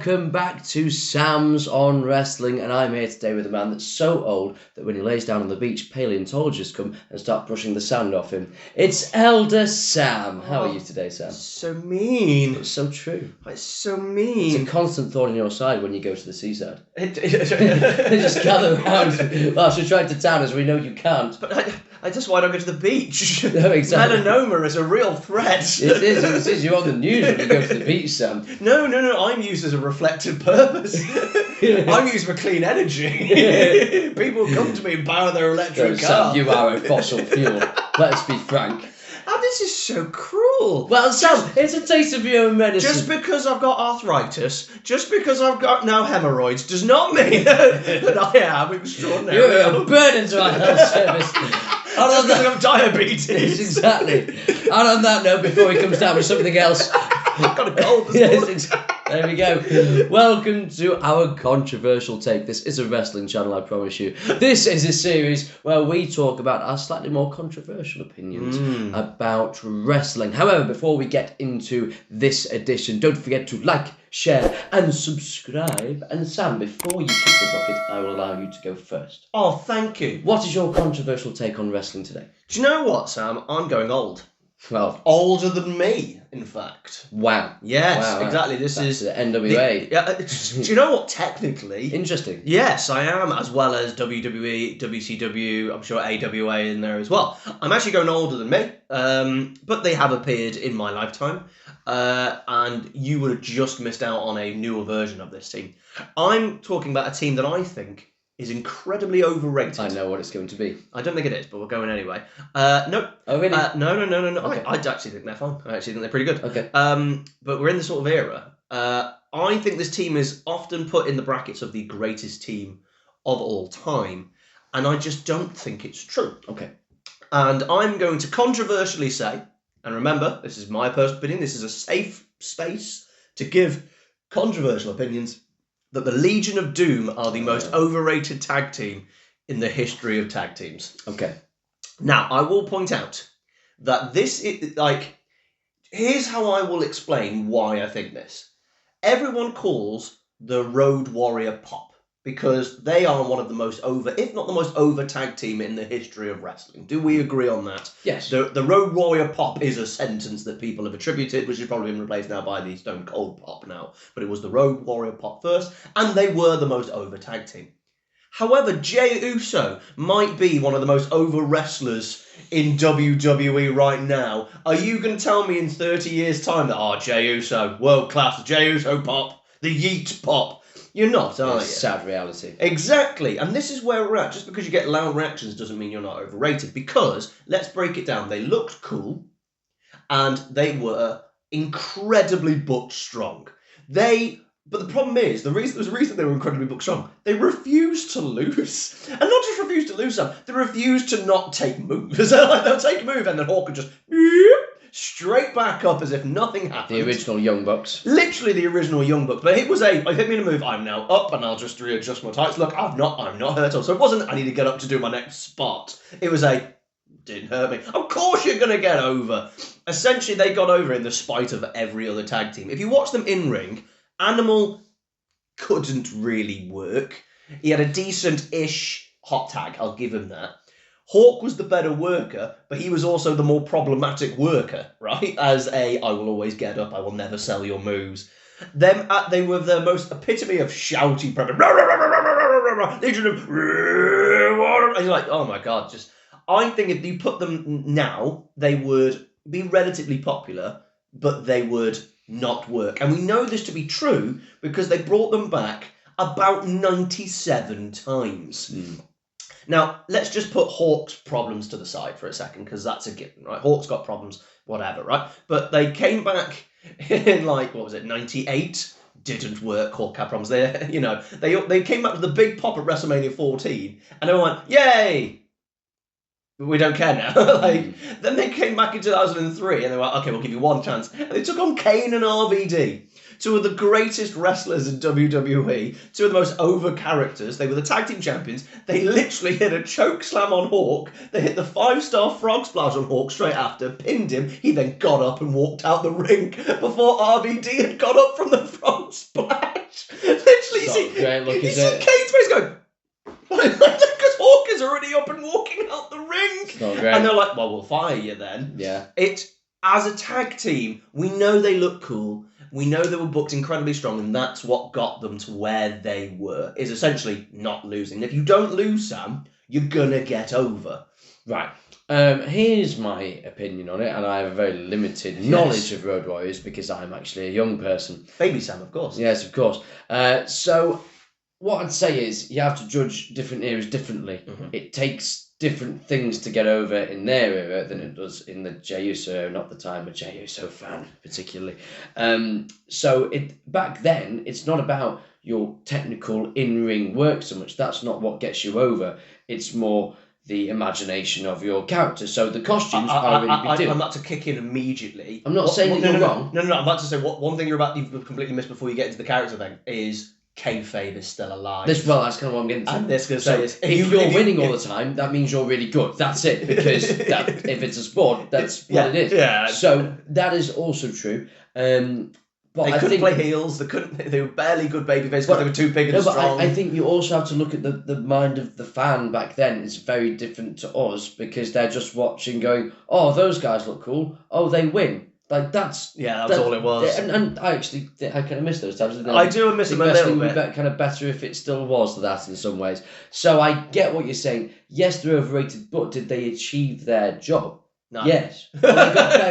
Welcome back to Sam's on Wrestling, and I'm here today with a man that's so old that when he lays down on the beach, paleontologists come and start brushing the sand off him. It's Elder Sam. How are you today, Sam? So mean. It's so true. It's so mean. It's a constant thorn in your side when you go to the seaside. They just gather around. Well, should try to town as we know you can't. But I just want to go to the beach. No, exactly. Melanoma is a real threat. It is. You're on the news when you go to the beach, Sam. No. I'm used as a reflective purpose. I'm used for clean energy. People come to me and power their electric car. Sam, you are a fossil fuel. Let's be frank. Oh, this is so cruel. Well, Sam, it's a taste of your own medicine. Just because I've got arthritis, just because I've got now hemorrhoids, does not mean that I am extraordinary. You're a burden to our health service. Just because I've diabetes. Yes, exactly. And on that note, before he comes down with something else... I've got a cold this morning. There we go. Welcome to our controversial take. This is a wrestling channel, I promise you. This is a series where we talk about our slightly more controversial opinions about wrestling. However, before we get into this edition, don't forget to like, share and subscribe. And Sam, before you kick the bucket, I will allow you to go first. Oh, thank you. What is your controversial take on wrestling today? Do you know what, Sam? I'm going old. Well, older than me, in fact. Wow. Yes, wow. Exactly. This is the NWA. Do you know what? Technically, interesting. Yes, I am, as well as WWE, WCW. I'm sure AWA in there as well. I'm actually going older than me, but they have appeared in my lifetime, and you would have just missed out on a newer version of this team. I'm talking about a team that I think is incredibly overrated. I know what it's going to be. I don't think it is, but we're going anyway. No. Oh, really? No. Okay. I actually think they're fine. I actually think they're pretty good. Okay. But we're in the sort of era. I think this team is often put in the brackets of the greatest team of all time, and I just don't think it's true. Okay. And I'm going to controversially say, and remember, this is my personal opinion, this is a safe space to give controversial opinions, that the Legion of Doom are the most overrated tag team in the history of tag teams. Okay. Now, I will point out that this is, here's how I will explain why I think this. Everyone calls the Road Warrior pop because they are one of the most over, if not the most over tag team in the history of wrestling. Do we agree on that? Yes. The Road Warrior pop is a sentence that people have attributed, which has probably been replaced now by the Stone Cold pop now. But it was the Road Warrior pop first, and they were the most over tag team. However, Jey Uso might be one of the most over wrestlers in WWE right now. Are you going to tell me in 30 years' time that, Jey Uso, world class, Jey Uso pop, the Yeet pop? You're not, are you? Sad reality. Exactly. And this is where we're at. Just because you get loud reactions doesn't mean you're not overrated. Because, let's break it down, they looked cool and they were incredibly booked strong. But the problem is, there's a reason they were incredibly booked strong. They refused to lose. And not just refused to lose, Sam, they refused to not take moves. They'll take a move and then Hawk would just straight back up as if nothing happened. The original Young Bucks. Literally the original Young Bucks. But it was hit me in a move, I'm now up and I'll just readjust my tights. Look, I'm not hurt. So it wasn't, I need to get up to do my next spot. It was didn't hurt me. Of course you're going to get over. Essentially, they got over in the spite of every other tag team. If you watch them in ring, Animal couldn't really work. He had a decent-ish hot tag, I'll give him that. Hawk was the better worker, but he was also the more problematic worker, right? As I will always get up, I will never sell your moves. They were the most epitome of shouty Legion of... And you're like, oh my God, I think if you put them now, they would be relatively popular, but they would not work. And we know this to be true because they brought them back about 97 times. Now, let's just put Hawk's problems to the side for a second, because that's a given, right? Hawk's got problems, whatever, right? But they came back in 98? Didn't work. Hawk had problems there. They came back with the big pop at WrestleMania 14, and everyone went, yay! But we don't care now. Then they came back in 2003 and they were like, okay, we'll give you one chance. And they took on Kane and RVD, two of the greatest wrestlers in WWE, two of the most over characters. They were the tag team champions. They literally hit a choke slam on Hawk. They hit the 5-star frog splash on Hawk straight after, pinned him. He then got up and walked out the ring before RVD had got up from the frog splash. Literally, you see Kane's face going, because Hawk is already up and walking out the ring. And they're like, well, we'll fire you then. Yeah. As a tag team, we know they look cool. We know they were booked incredibly strong, and that's what got them to where they were, is essentially not losing. If you don't lose, Sam, you're going to get over. Right. Here's my opinion on it, and I have a very limited knowledge of Road Warriors because I'm actually a young person. Baby Sam, of course. Yes, of course. So what I'd say is you have to judge different eras differently. Mm-hmm. It takes different things to get over in their era than it does in the Jey Uso era, not the time a Jey Uso fan particularly. So back then, it's not about your technical in-ring work so much. That's not what gets you over. It's more the imagination of your character. So the costumes are a really big deal. I'm about to kick in immediately. I'm not saying that you're wrong. No, I'm about to say one thing you've completely missed before you get into the character thing is kayfabe is still alive. That's kind of what I'm getting to. And this going to say is, if you're winning all the time, that means you're really good. That's it. Because if it's a sport, that's what it is. Yeah. So that is also true. But they couldn't play heels. They were barely good babyface because they were too big and strong. I think you also have to look at the mind of the fan back then. It's very different to us because they're just watching, going, "Oh, those guys look cool. Oh, they win." Like that's all it was. And I kind of miss those times. I do miss them a little bit. Would be kind of better if it still was that in some ways. So I get what you're saying. Yes, they're overrated, but did they achieve their job? No. Yes. Well,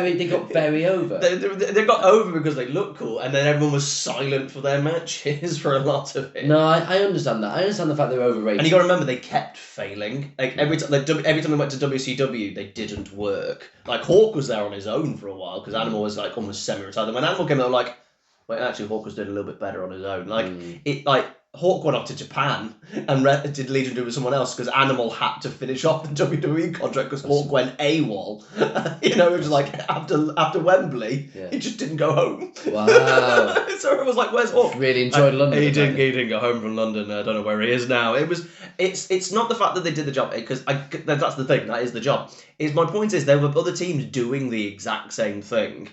they got very over. They got over because they looked cool, and then everyone was silent for their matches for a lot of it. No, I understand that. I understand the fact they were overrated. And you got to remember, they kept failing. Like every time they went to WCW, they didn't work. Like Hawk was there on his own for a while because Animal was like almost semi-retired. And when Animal came out, like, wait, actually, Hawk was doing a little bit better on his own. Like Hawk went off to Japan and did Legion do with someone else because Animal had to finish off the WWE contract because Hawk went AWOL. It was like after Wembley, he just didn't go home. Wow. So it was like, where's Hawk? Really enjoyed London. He didn't go home from London. I don't know where he is now. It's not the fact that they did the job because that's the thing. That is the job. My point is there were other teams doing the exact same thing.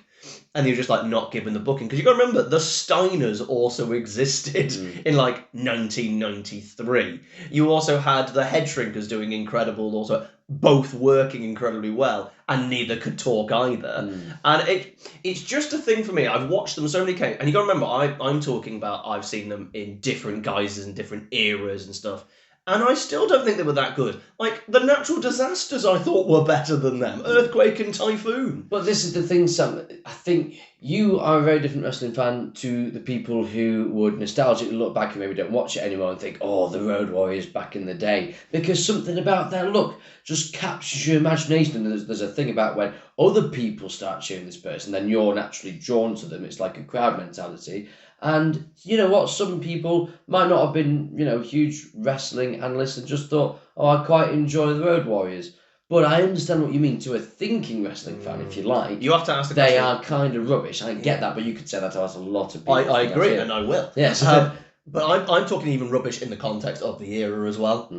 And you're just like not given the booking because you got to remember the Steiners also existed in like 1993. You also had the Head Shrinkers doing incredible, also both working incredibly well, and neither could talk either. And it's just a thing for me. I've watched them so many times, and you got to remember I'm talking about I've seen them in different guises and different eras and stuff. And I still don't think they were that good. Like, the natural disasters I thought were better than them. Earthquake and Typhoon. But this is the thing, Sam. I think you are a very different wrestling fan to the people who would nostalgically look back and maybe don't watch it anymore and think, oh, the Road Warriors back in the day. Because something about that look just captures your imagination. And there's a thing about when other people start cheering this person, then you're naturally drawn to them. It's like a crowd mentality. And you know what? Some people might not have been, huge wrestling analysts and just thought, oh, I quite enjoy the Road Warriors. But I understand what you mean to a thinking wrestling fan, if you like. You have to ask the question. They are kind of rubbish. I get that, but you could say that to us a lot of people. I agree, and I will. Yes. But I'm talking even rubbish in the context of the era as well.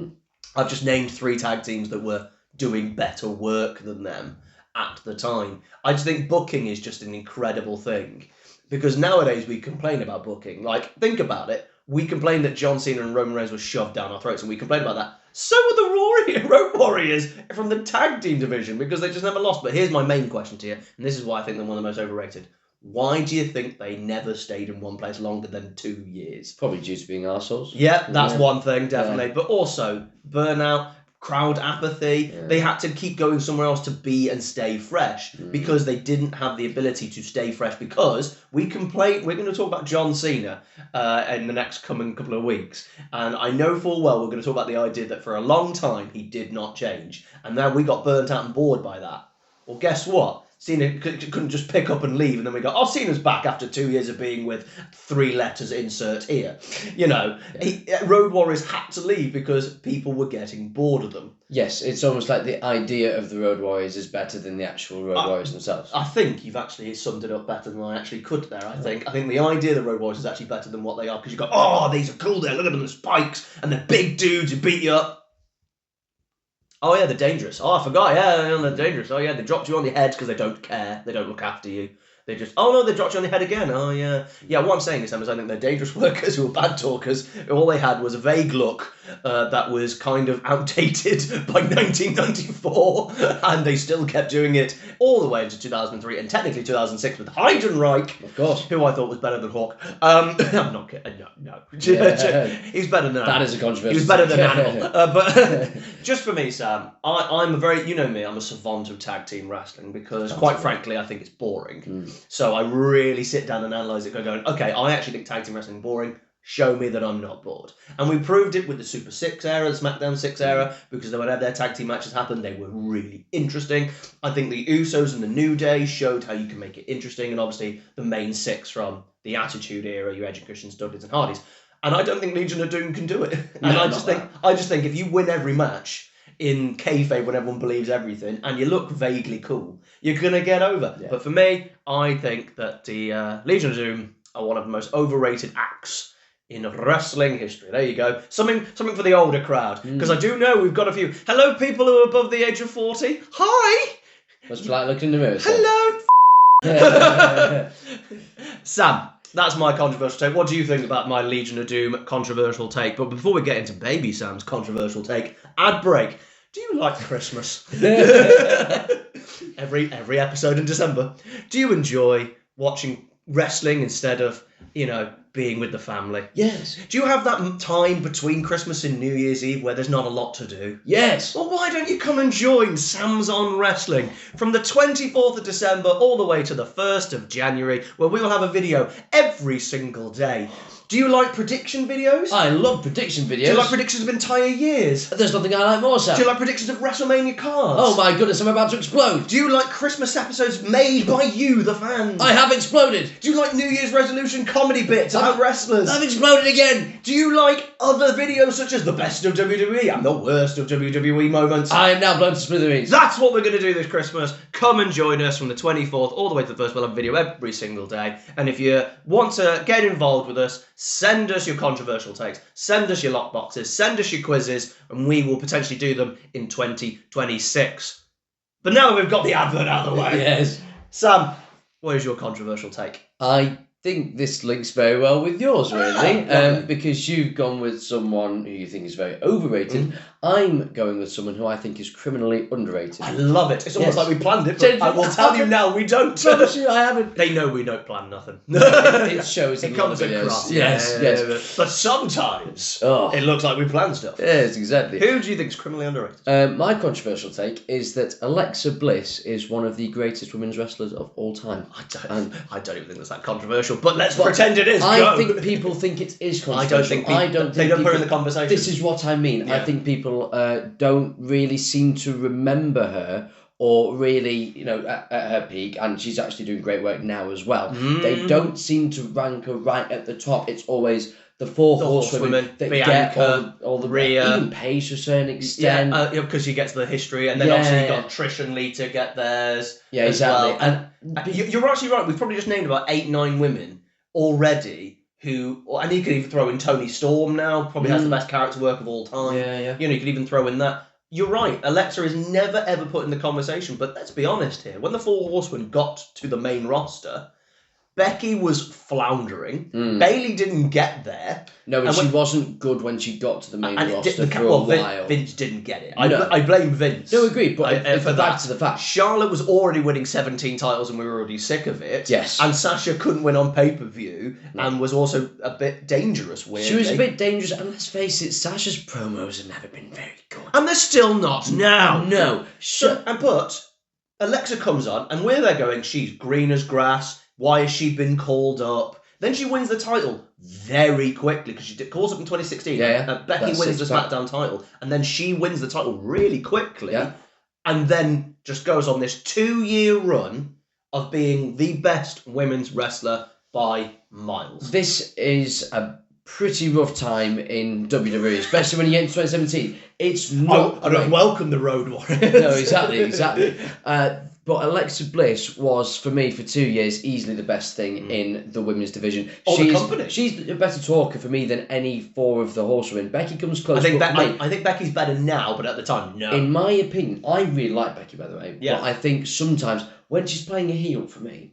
I've just named 3 tag teams that were doing better work than them at the time. I just think booking is just an incredible thing. Because nowadays we complain about booking. Like, think about it. We complain that John Cena and Roman Reigns were shoved down our throats, and we complain about that. So were the Road Warriors from the tag team division, because they just never lost. But here's my main question to you, and this is why I think they're one of the most overrated. Why do you think they never stayed in one place longer than 2 years? Probably due to being arseholes. Yeah, that's one thing, definitely. But also, burnout, crowd apathy. They had to keep going somewhere else to be and stay fresh because they didn't have the ability to stay fresh because we're going to talk about John Cena in the next coming couple of weeks, and I know full well we're going to talk about the idea that for a long time he did not change, and then we got burnt out and bored by that. Well, guess what? Cena couldn't just pick up and leave, and then we go, oh, Cena's back after 2 years of being with 3 letters insert here. You know, Road Warriors had to leave because people were getting bored of them. Yes, it's almost like the idea of the Road Warriors is better than the actual Road Warriors themselves. I think you've actually summed it up better than I actually could there, I think. I think the idea of the Road Warriors is actually better than what they are, because you go, oh, these are cool there, look at them, the spikes, and the big dudes who beat you up. Oh, yeah, they're dangerous. Oh, I forgot, yeah, they're dangerous. Oh, yeah, they dropped you on your head because they don't care, they don't look after you. They just, oh no, they dropped you on the head again. Oh yeah. Yeah, what I'm saying is, I think they're dangerous workers who are bad talkers. All they had was a vague look that was kind of outdated by 1994, and they still kept doing it all the way into 2003 and technically 2006 with Heidenreich, Of course. who I thought was better than Hawk. I'm not kidding. No. Yeah. He's better than That is a controversial. He was better than Animal. But just for me, Sam, I'm a very, you know me, I'm a savant of tag team wrestling because, quite frankly, I think it's boring. So I really sit down and analyse it, going, okay, I actually think tag team wrestling is boring. Show me that I'm not bored. And we proved it with the Super 6 era, the SmackDown 6 era, because whenever their tag team matches happened, they were really interesting. I think the Usos and the New Day showed how you can make it interesting, and obviously the main 6 from the Attitude era, your Edge and Christians, Dudleys and Hardys. And I don't think Legion of Doom can do it. And No, I just think if you win every match in kayfabe when everyone believes everything, and you look vaguely cool, you're going to get over. Yeah. But for me, I think that the Legion of Doom are one of the most overrated acts in wrestling history. There you go. Something for the older crowd. Because I do know we've got a few. Hello, people who are above the age of 40. Hi! Must be like looking in the mirror. Hello! Sam, that's my controversial take. What do you think about my Legion of Doom controversial take? But before we get into Baby Sam's controversial take, ad break. Do you like Christmas? every episode in December. Do you enjoy watching wrestling instead of, being with the family? Yes. Do you have that time between Christmas and New Year's Eve where there's not a lot to do? Yes. Well, why don't you come and join Sam's On Wrestling from the 24th of December all the way to the 1st of January, where we will have a video every single day. Do you like prediction videos? I love prediction videos. Do you like predictions of entire years? There's nothing I like more, Sam. Do you like predictions of WrestleMania cards? Oh my goodness, I'm about to explode. Do you like Christmas episodes made by you, the fans? I have exploded. Do you like New Year's resolution comedy bits about wrestlers? I've exploded again. Do you like other videos such as the best of WWE and the worst of WWE moments? I am now blown to smithereens. That's what we're going to do this Christmas. Come and join us from the 24th all the way to the 1st. We'll have a video every single day. And if you want to get involved with us, send us your controversial takes, send us your lockboxes, send us your quizzes, and we will potentially do them in 2026. But now that we've got the advert out of the way, yes. Sam, what is your controversial take? I think this links very well with yours, really, because you've gone with someone who you think is very overrated. I'm going with someone who I think is criminally underrated. I love it. It's almost like we planned it, but I will tell you now, we don't. Promise you, I haven't. They know we don't plan nothing. It shows in it comes across. Yes. But sometimes it looks like we plan stuff. Yes, exactly. Who do you think is criminally underrated? My controversial take is that Alexa Bliss is one of the greatest women's wrestlers of all time. I don't even think that's that controversial, but let's pretend it is. I think people think it is controversial. I don't think they don't put it in the conversation. This is what I mean. Yeah. I think people don't really seem to remember her, or really, at her peak, and she's actually doing great work now as well. They don't seem to rank her right at the top. It's always the four horsewomen that Bianca, get all the Rhea, even Paige to a certain extent. Because she gets the history, and then obviously you got Trish and Lita get theirs. Yeah, exactly. Well. And you're actually right. We've probably just named about 8-9 women already. And you could even throw in Toni Storm now, probably has the best character work of all time. Yeah. You could even throw in that. You're right, Alexa is never ever put in the conversation, but let's be honest here. When the Four Horsemen got to the main roster, Becky was floundering. Bayley didn't get there. No, but she wasn't good when she got to the main roster for a while. Vince didn't get it. I blame Vince. No, agreed, but back to the fact. Charlotte was already winning 17 titles and we were already sick of it. Yes. And Sasha couldn't win on pay-per-view and was also a bit dangerous, weirdly. She was a bit dangerous, and let's face it, Sasha's promos have never been very good. And they're still not now. No. But Alexa comes on and we're there going, she's green as grass. Why has she been called up? Then she wins the title very quickly because she calls up in 2016. Yeah. Becky wins the SmackDown title, and then she wins the title really quickly. Yeah. and then just goes on this 2-year run of being the best women's wrestler by miles. This is a pretty rough time in WWE, especially when you get into 2017. It's not. I don't welcome the Road Warriors. No, exactly. But Alexa Bliss was, for me, for 2 years, easily the best thing in the women's division. The company. She's a better talker for me than any 4 of the horsewomen. Becky comes close. I think Becky's better now, but at the time, no. In my opinion, I really like Becky, by the way. Yeah. But I think sometimes when she's playing a heel for me,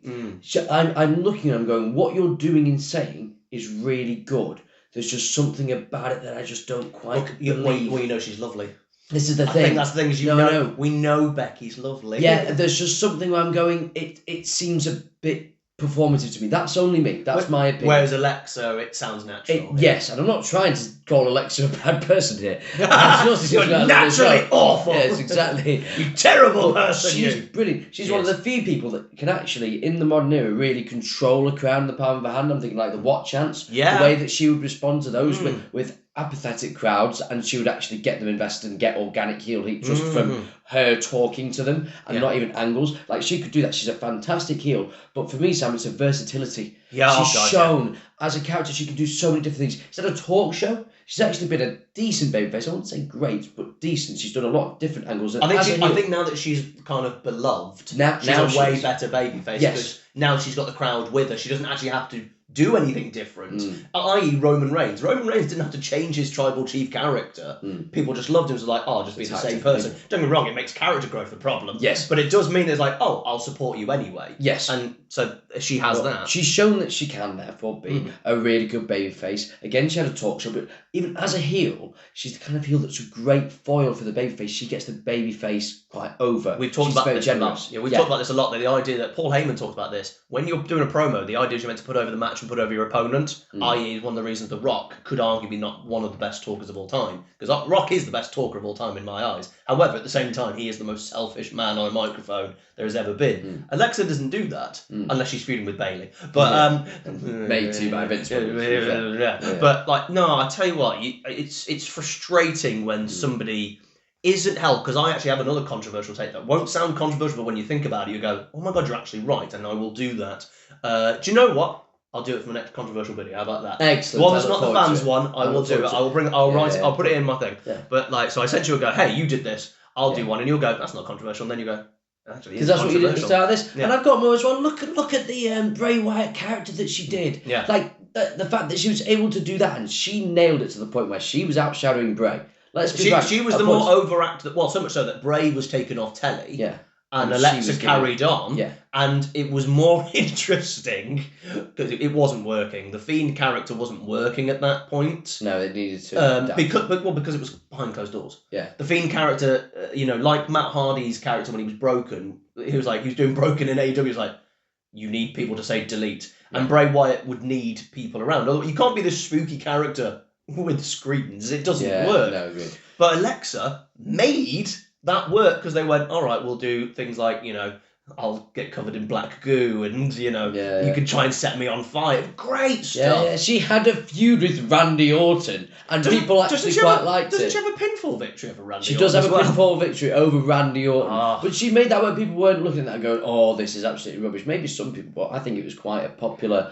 I'm looking at her and going, what you're doing and saying is really good. There's just something about it that I just don't quite believe. Well, you know she's lovely. This is the thing. I think that's the thing. No. We know Becky's lovely. Yeah, there's just something where I'm going, it seems a bit performative to me. That's only me. That's my opinion. Whereas Alexa, it sounds natural. Yes, and I'm not trying to call Alexa a bad person here. You're naturally awful. Yes, exactly. You terrible person. She's brilliant. She's one of the few people that can actually, in the modern era, really control a crowd in the palm of her hand. I'm thinking like the What Chance. Yeah. The way that she would respond to those with apathetic crowds, and she would actually get them invested and get organic heel heat just from her talking to them and not even angles. Like, she could do that. She's a fantastic heel. But for me, Sam, it's a versatility. Yeah, she's shown as a character she can do so many different things. Instead of a talk show, she's actually been a decent babyface. I wouldn't say great, but decent. She's done a lot of different angles. And I think now that she's kind of beloved, now she's a way better babyface. Yes. Because now she's got the crowd with her. She doesn't actually have to do anything different. I.e. Roman Reigns. Roman Reigns didn't have to change his tribal chief character. People just loved him. So like, I'll just be the same person. Don't get me wrong, it makes character growth a problem. Yes. But it does mean it's like, I'll support you anyway. Yes. And so she has that. She's shown that she can, therefore, be a really good babyface. Again, she had a talk show, but even as a heel, she's the kind of heel that's a great foil for the babyface. She gets the babyface quite over. We've talked about this a lot. Yeah, we've talked about this a lot. The idea that Paul Heyman talked about this. When you're doing a promo, the idea is you're meant to put over the match and put over your opponent, i.e. one of the reasons The Rock could arguably not one of the best talkers of all time. Because Rock is the best talker of all time in my eyes. However, at the same time, he is the most selfish man on a microphone there has ever been. Alexa doesn't do that, unless she's feuding with Bayley. But made to by Vince. But like, no, I tell you what, it's frustrating when somebody isn't helped, because I actually have another controversial take that won't sound controversial, but when you think about it, you go, oh my god, you're actually right, and I will do that. Do you know what? I'll do it for the next controversial video. How about that? Excellent. One that's not the fans one, I will do it. I will bring it. I'll write it. I'll put it in my thing. Yeah. But like, so I sent you a go. Hey, you did this. I'll do one, and you'll go. That's not controversial. And then you go. Actually, because that's what you did at the start of this. Yeah. And I've got more as well. Look at the Bray Wyatt character that she did. Yeah. Like the fact that she was able to do that, and she nailed it to the point where she was outshadowing Bray. She was the more overacted. Well, so much so that Bray was taken off telly. Yeah. And Alexa carried on. Yeah. And it was more interesting because it wasn't working. The Fiend character wasn't working at that point. No, it needed to. Because it was behind closed doors. Yeah. The Fiend character, like Matt Hardy's character when he was broken, he was doing broken in AEW. He was like, you need people to say delete. Yeah. And Bray Wyatt would need people around. You can't be this spooky character with screens. It doesn't work. No, really. But Alexa made that work because they went, all right, we'll do things like, I'll get covered in black goo and, you can try and set me on fire. Great stuff. Yeah, she had a feud with Randy Orton and people actually quite liked it. Doesn't she have a pinfall victory over Randy Orton? She does have a pinfall victory over Randy Orton. But she made that where people weren't looking at that and going, oh, this is absolutely rubbish. Maybe some people, but I think it was quite a popular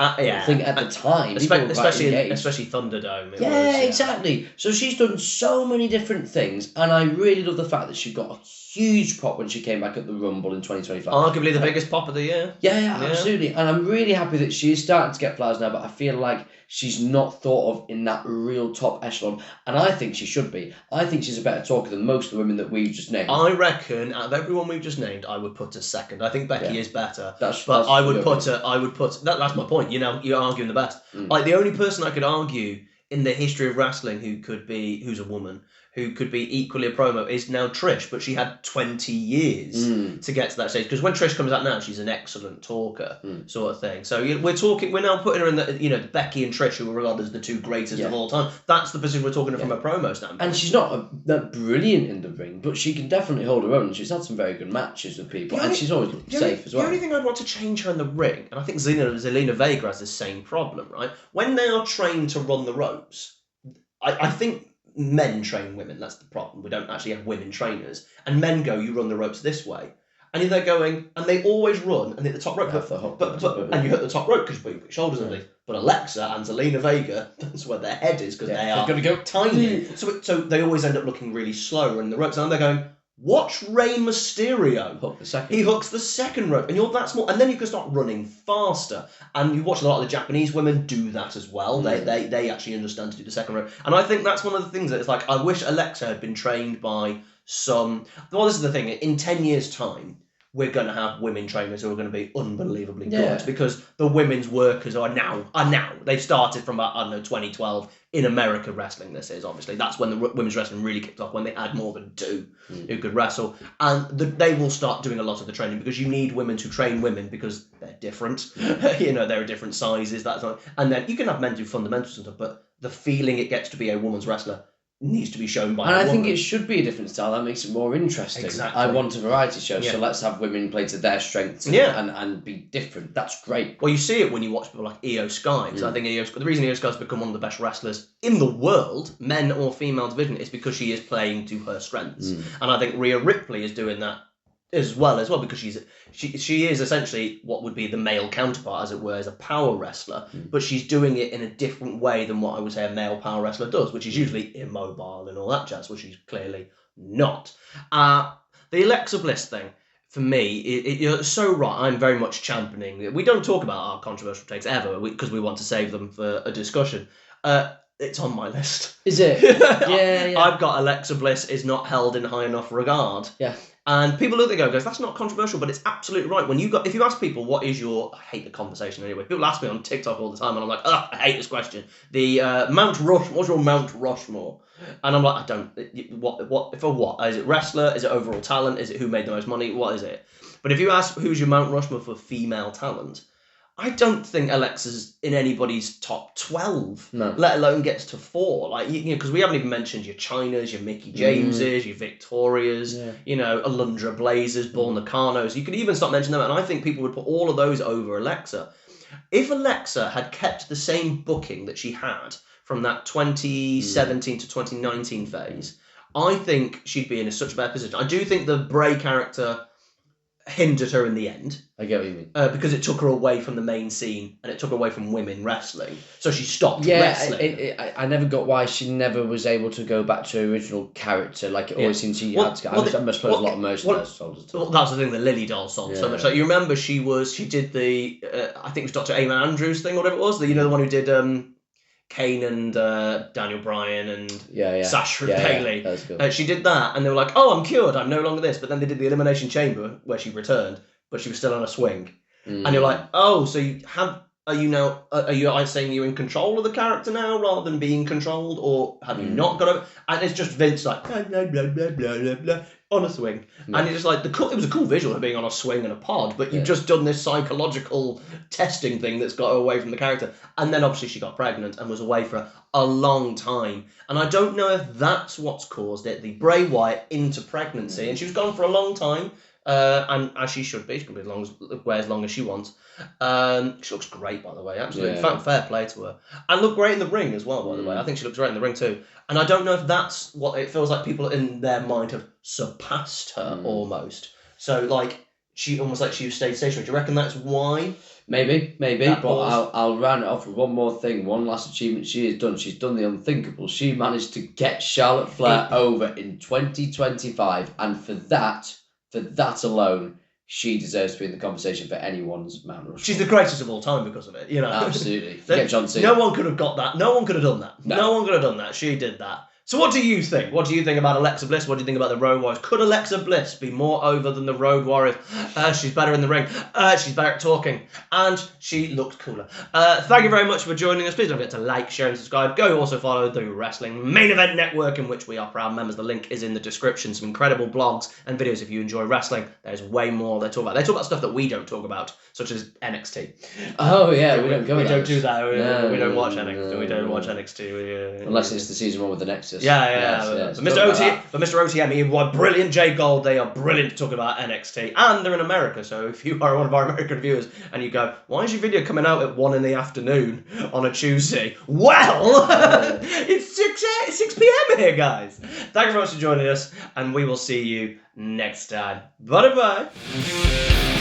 thing at the time. Especially Thunderdome. Exactly. So she's done so many different things, and I really love the fact that she got a huge pop when she came back at the Rumble in 2025. Arguably the biggest pop of the year. Yeah, absolutely. And I'm really happy that she's starting to get flowers now, but I feel like she's not thought of in that real top echelon. And I think she should be. I think she's a better talker than most of the women that we've just named. I reckon, out of everyone we've just named, I would put her second. I think Becky is better. That's my point. You're arguing the best. Like, the only person I could argue in the history of wrestling who's a woman, who could be equally a promo is now Trish, but she had 20 years to get to that stage. Because when Trish comes out now, she's an excellent talker, sort of thing. So we're now putting her in the, Becky and Trish, who are regarded as the two greatest of all time. That's the position we're talking from a promo standpoint. And she's not that brilliant in the ring, but she can definitely hold her own. She's had some very good matches with people, and she's always looked safe as well. The only thing I'd want to change her in the ring, and I think Zelina Vega has the same problem, right? When they are trained to run the ropes, I think men train women. That's the problem. We don't actually have women trainers. And men go, you run the ropes this way. And they're going, and they always run and hit the top rope. And you hit the top rope because you put your shoulders underneath. But Alexa and Zelina Vega, that's where their head is because they are going to go tiny. So they always end up looking really slow running the ropes. And they're going, watch Rey Mysterio. Hook the second. He hooks the second rope. And you're that small. And then you can start running faster. And you watch a lot of the Japanese women do that as well. They actually understand to do the second rope. And I think that's one of the things that it's like, I wish Alexa had been trained by some... Well, this is the thing. In 10 years' time, we're going to have women trainers who are going to be unbelievably good because the women's workers are now. They've started from about, 2012 in America wrestling. This is obviously that's when the women's wrestling really kicked off, when they had more than two who could wrestle, and they will start doing a lot of the training because you need women to train women because they're different. There are different sizes. And then you can have men do fundamentals and stuff, but the feeling it gets to be a woman's wrestler needs to be shown by a woman. And I think it should be a different style. That makes it more interesting. Exactly. I want a variety show, so let's have women play to their strengths and be different. That's great. Well, you see it when you watch people like Io Sky, because I think the reason Io Sky's become one of the best wrestlers in the world, men or female division, is because she is playing to her strengths. And I think Rhea Ripley is doing that as well because she is essentially what would be the male counterpart, as it were, as a power wrestler, but she's doing it in a different way than what I would say a male power wrestler does, which is usually immobile and all that jazz, which she's clearly not. The Alexa Bliss thing, for me, you're so right. I'm very much championing. We don't talk about our controversial takes ever because we want to save them for a discussion. It's on my list. Is it? Yeah. I've got Alexa Bliss is not held in high enough regard. Yeah. And people look at it and go, that's not controversial, but it's absolutely right. If you ask people, what is your... I hate the conversation anyway. People ask me on TikTok all the time, and I'm like, I hate this question. The Mount Rushmore, what's your Mount Rushmore? And I'm like, I don't... What? For what? Is it wrestler? Is it overall talent? Is it who made the most money? What is it? But if you ask who's your Mount Rushmore for female talent, I don't think Alexa's in anybody's top 12, let alone gets to 4. Because we haven't even mentioned your Chynas, your Mickey Jameses, your Victorias, Alundra Blazers, Bull Nakanos. You could even start mentioning them, and I think people would put all of those over Alexa. If Alexa had kept the same booking that she had from that 2017 to 2019 phase, I think she'd be in such a bad position. I do think the Bray character hindered her in the end. I get what you mean. Because it took her away from the main scene and it took her away from women wrestling. So she stopped wrestling. I never got why she never was able to go back to her original character. Like, it always seemed she had to go. I must suppose a lot of merchandise sold as well. Well, that's the thing, the Lily doll sold so much. Like, you remember she did the, I think it was Dr. Eamon Andrews thing or whatever it was. The one who did... Kane and Daniel Bryan and Sasha Bailey. That was cool. She did that, and they were like, "Oh, I'm cured. I'm no longer this." But then they did the Elimination Chamber where she returned, but she was still on a swing. And you're like, "Oh, so are you saying you're in control of the character now rather than being controlled, or have you not got over?" And it's just Vince like blah blah blah blah blah blah on a swing, and you're just like it was a cool visual of being on a swing and a pod, but you've just done this psychological testing thing that's got her away from the character, and then obviously she got pregnant and was away for a long time, and I don't know if that's what's caused it. The Bray Wyatt into pregnancy, and she was gone for a long time. And as she should be, she can be wear as long as she wants. She looks great, by the way, absolutely. Fair play to her. And looked great in the ring as well, by the way. I think she looks great in the ring too. And I don't know if that's what it feels like people in their mind have surpassed her almost. So, she almost like she stayed stationary. Do you reckon that's why? Maybe. But I'll round it off with one more thing. One last achievement she has done. She's done the unthinkable. She managed to get Charlotte Flair over in 2025. And for that alone, she deserves to be in the conversation for anyone's Mount Rushmore. She's the greatest of all time because of it, Absolutely. Forget John Cena. No one could have got that. No one could have done that. No one could have done that. She did that. So what do you think? What do you think about Alexa Bliss? What do you think about the Road Warriors? Could Alexa Bliss be more over than the Road Warriors? She's better in the ring. She's better at talking. And she looks cooler. Thank you very much for joining us. Please don't forget to like, share and subscribe. Go also follow the Wrestling Main Event Network, in which we are proud members. The link is in the description. Some incredible blogs and videos if you enjoy wrestling. There's way more they talk about. They talk about stuff that we don't talk about, such as NXT. Oh, yeah. We don't do that. We don't watch NXT. We don't watch NXT. Unless it's the season one with the Nexus. Jesus. Yeah. But Mr. OTM, he was brilliant. Jay Gold, they are brilliant talking about NXT, and they're in America. So if you are one of our American viewers and you go, why is your video coming out at 1 p.m. on a Tuesday? Well, it's 6 p.m. here, guys. Thank you very much for joining us, and we will see you next time. Bye bye.